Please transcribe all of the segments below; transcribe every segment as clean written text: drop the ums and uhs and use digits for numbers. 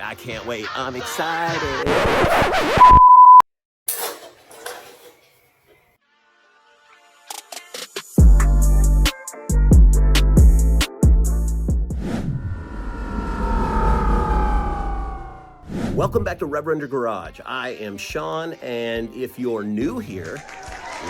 I can't wait. I'm excited. Welcome back to RevRender Garage. I am Sean, and if you're new here,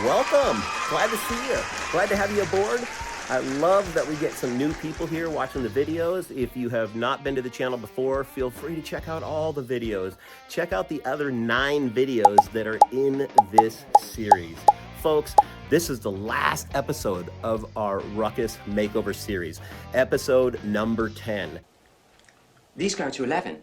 welcome. Glad to see you. Glad to have you aboard. I love that we get some new people here watching the videos. If you have not been to the channel before, feel free to check out all the videos. Check out the other 9 videos that are in this series. Folks, this is the last episode of our Ruckus Makeover series, episode number 10. These go to 11.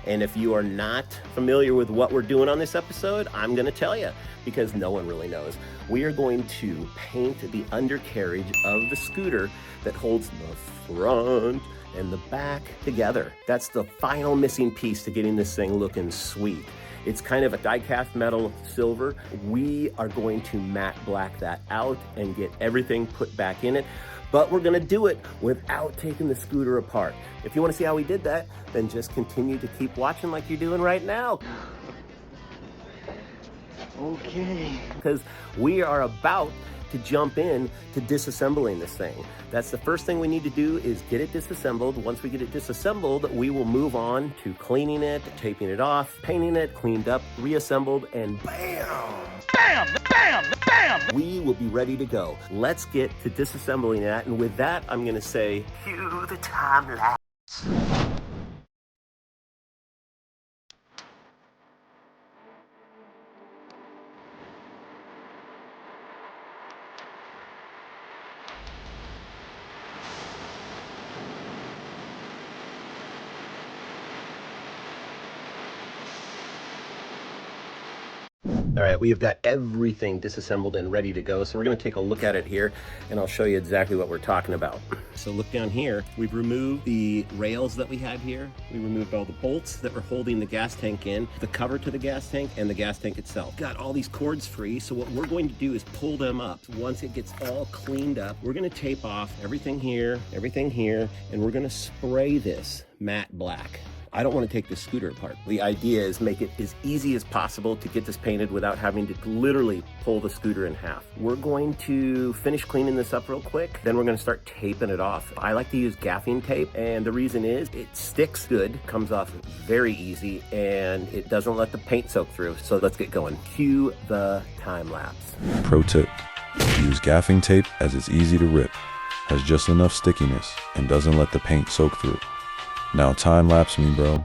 And if you are not familiar with what we're doing on this episode, I'm going to tell you, because no one really knows. We are going to paint the undercarriage of the scooter that holds the front and the back together. That's the final missing piece to getting this thing looking sweet. It's kind of a die-cast metal silver. We are going to matte black that out and get everything put back in it. But we're gonna do it without taking the scooter apart. If you wanna see how we did that, then just continue to keep watching like you're doing right now. Okay. Because we are about to jump in to disassembling this thing. That's the first thing we need to do, is get it disassembled. Once we get it disassembled, we will move on to cleaning it, taping it off, painting it, cleaned up, reassembled, and bam! Bam! Bam! Bam! We will be ready to go. Let's get to disassembling that, and with that, I'm gonna say, cue the time-lapse. All right, we've got everything disassembled and ready to go. So we're gonna take a look at it here and I'll show you exactly what we're talking about. So look down here, we've removed the rails that we had here. We removed all the bolts that were holding the gas tank in, the cover to the gas tank and the gas tank itself. Got all these cords free. So what we're going to do is pull them up. Once it gets all cleaned up, we're gonna tape off everything here, and we're gonna spray this matte black. I don't want to take this scooter apart. The idea is make it as easy as possible to get this painted without having to literally pull the scooter in half. We're going to finish cleaning this up real quick, then we're going to start taping it off. I like to use gaffing tape, and the reason is it sticks good, comes off very easy, and it doesn't let the paint soak through. So let's get going. Cue the time lapse. Pro tip, use gaffing tape as it's easy to rip, has just enough stickiness, and doesn't let the paint soak through. Now time lapse me, bro.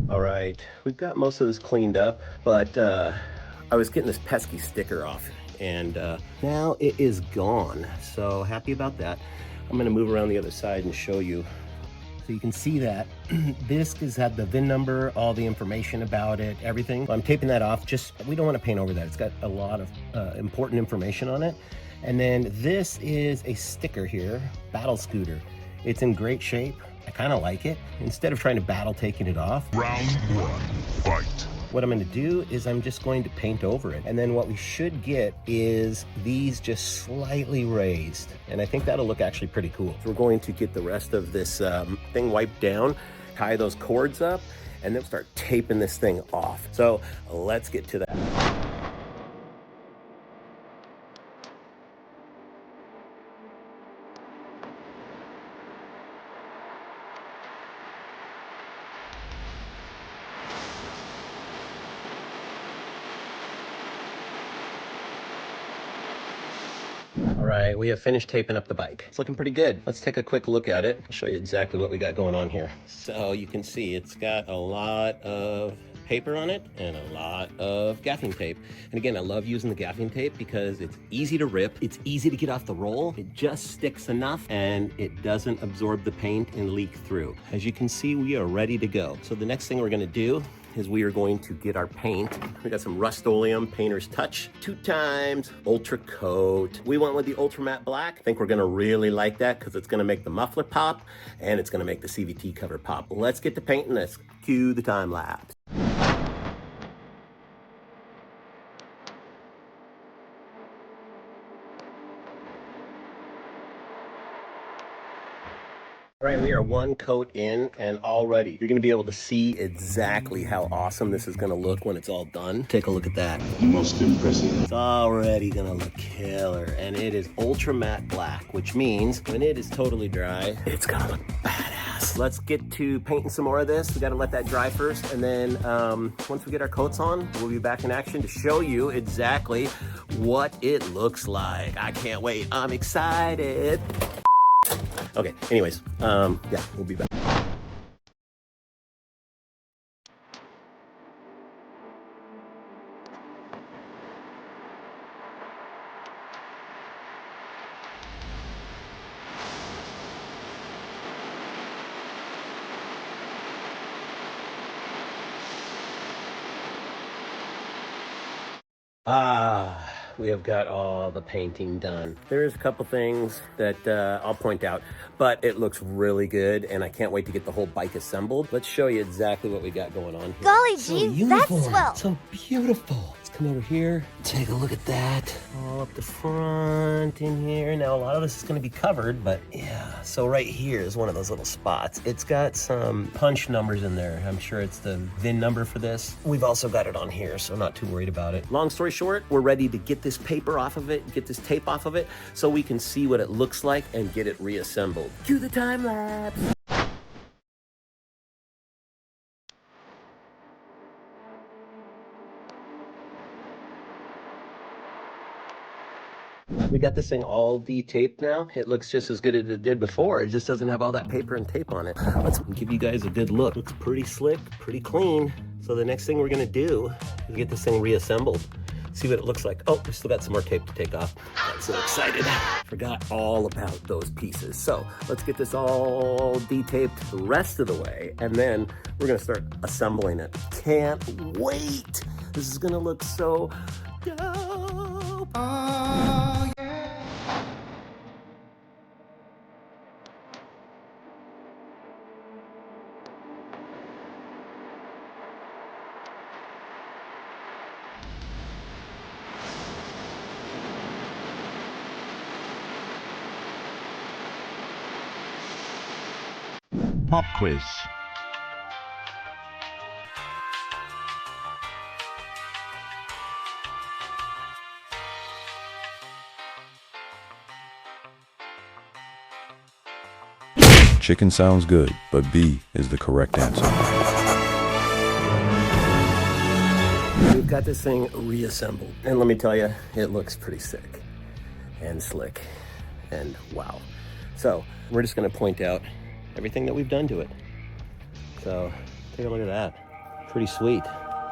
All right, we've got most of this cleaned up, but I was getting this pesky sticker off, and now it is gone. So happy about that. I'm gonna move around the other side and show you. So you can see that this has had the VIN number, all the information about it, everything. I'm taping that off. We don't want to paint over that. It's got a lot of important information on it. And then this is a sticker here, Battle Scooter. It's in great shape. I kind of like it. Instead of trying to battle taking it off. Round 1, fight. What I'm going to do is I'm just going to paint over it. And then what we should get is these just slightly raised. And I think that'll look actually pretty cool. So we're going to get the rest of this thing wiped down, tie those cords up, and then start taping this thing off. So let's get to that. All right, we have finished taping up the bike. It's looking pretty good. Let's take a quick look at it. I'll show you exactly what we got going on here. So you can see it's got a lot of paper on it and a lot of gaffing tape. And again, I love using the gaffing tape because it's easy to rip, it's easy to get off the roll, it just sticks enough and it doesn't absorb the paint and leak through. As you can see, we are ready to go. So the next thing we're gonna do is we are going to get our paint. We got some Rust-Oleum Painter's Touch 2 times Ultra Coat. We went with the Ultra Matte Black. I think we're gonna really like that because it's gonna make the muffler pop and it's gonna make the CVT cover pop. Let's get to painting this. Cue the time lapse. All right, we are 1 coat in, and already you're gonna be able to see exactly how awesome this is gonna look when it's all done. Take a look at that. Most impressive. It's already gonna look killer, and it is ultra matte black, which means when it is totally dry, it's gonna look badass. Let's get to painting some more of this. We gotta let that dry first, and then once we get our coats on, we'll be back in action to show you exactly what it looks like. I can't wait, I'm excited. Okay, anyways, yeah, we'll be back. We have got all the painting done. There's a couple things that I'll point out, but it looks really good, and I can't wait to get the whole bike assembled. Let's show you exactly what we got going on here. Golly So gee, that's uniform, swell. so beautiful. Let's come over here, take a look at that. All up the front in here. Now, a lot of this is gonna be covered, but yeah. So right here is one of those little spots. It's got some punch numbers in there. I'm sure it's the VIN number for this. We've also got it on here, so not too worried about it. Long story short, we're ready to get this paper off of it, get this tape off of it, so we can see what it looks like and get it reassembled. Cue the time lapse. We got this thing all de-taped now. It looks just as good as it did before. It just doesn't have all that paper and tape on it. Let's give you guys a good look. Looks pretty slick, pretty clean. So the next thing we're gonna do is get this thing reassembled. See what it looks like. Oh, we still got some more tape to take off. I'm so excited. Forgot all about those pieces. So let's get this all de-taped the rest of the way, and then we're gonna start assembling it. Can't wait. This is gonna look so dope. Oh, yeah. Pop quiz. Chicken sounds good, but B is the correct answer. We've got this thing reassembled, and let me tell you, it looks pretty sick and slick and wow. So we're just gonna point out everything that we've done to it. So take a look at that, pretty sweet.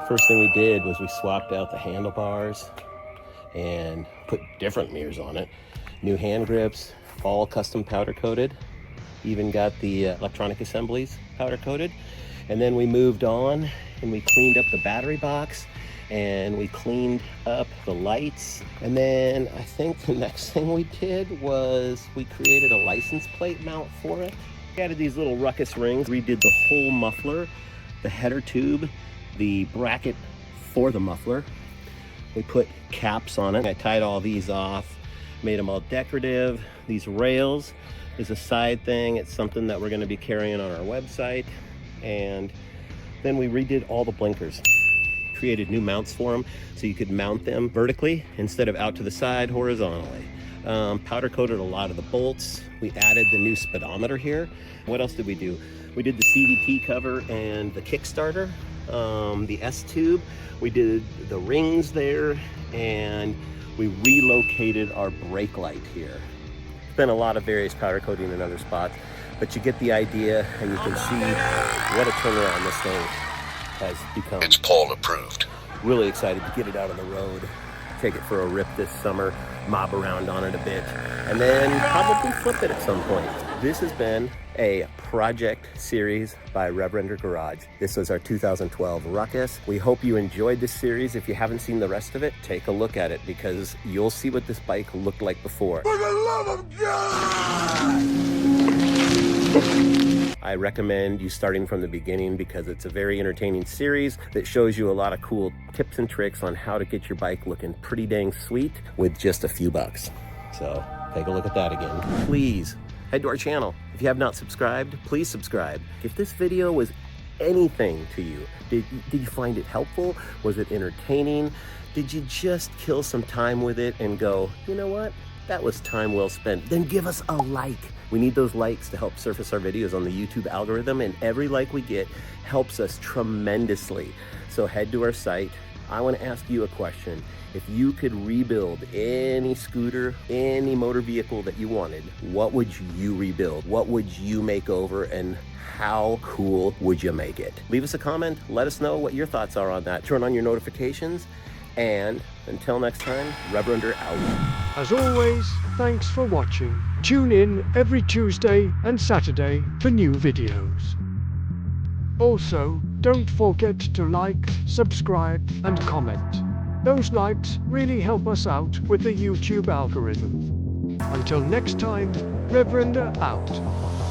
First thing we did was we swapped out the handlebars and put different mirrors on it. New hand grips, all custom powder coated. Even got the electronic assemblies powder coated. And then we moved on and we cleaned up the battery box and we cleaned up the lights. And then I think the next thing we did was we created a license plate mount for it. We added these little Ruckus rings, redid the whole muffler, the header tube, the bracket for the muffler. We put caps on it. I tied all these off, made them all decorative. These rails is a side thing. It's something that we're going to be carrying on our website. And then we redid all the blinkers, created new mounts for them so you could mount them vertically instead of out to the side horizontally. Powder coated a lot of the bolts. We added the new speedometer here. What else did we do? We did the CVT cover and the Kickstarter, the S tube. We did the rings there, and we relocated our brake light here. Been a lot of various powder coating in other spots, but you get the idea, and you can see what a turnaround this thing has become. It's Paul approved. Really excited to get it out on the road, take it for a rip this summer, mob around on it a bit, and then probably flip it at some point. This has been a project series by RevRender Garage. This was our 2012 Ruckus. We hope you enjoyed this series. If you haven't seen the rest of it, take a look at it because you'll see what this bike looked like before. For the love of God! I recommend you starting from the beginning because it's a very entertaining series that shows you a lot of cool tips and tricks on how to get your bike looking pretty dang sweet with just a few bucks. So take a look at that again. Please head to our channel. If you have not subscribed, please subscribe. If this video was anything to you, did you find it helpful? Was it entertaining? Did you just kill some time with it and go, you know what? That was time well spent. Then give us a like. We need those likes to help surface our videos on the YouTube algorithm, and every like we get helps us tremendously. So head to our site. I want to ask you a question. If you could rebuild any scooter, any motor vehicle that you wanted, what would you rebuild? What would you make over, and how cool would you make it? Leave us a comment. Let us know what your thoughts are on that. Turn on your notifications. And until next time, RevRender out. As always, thanks for watching. Tune in every Tuesday and Saturday for new videos. Also, don't forget to like, subscribe, and comment. Those likes really help us out with the YouTube algorithm. Until next time, RevRender out.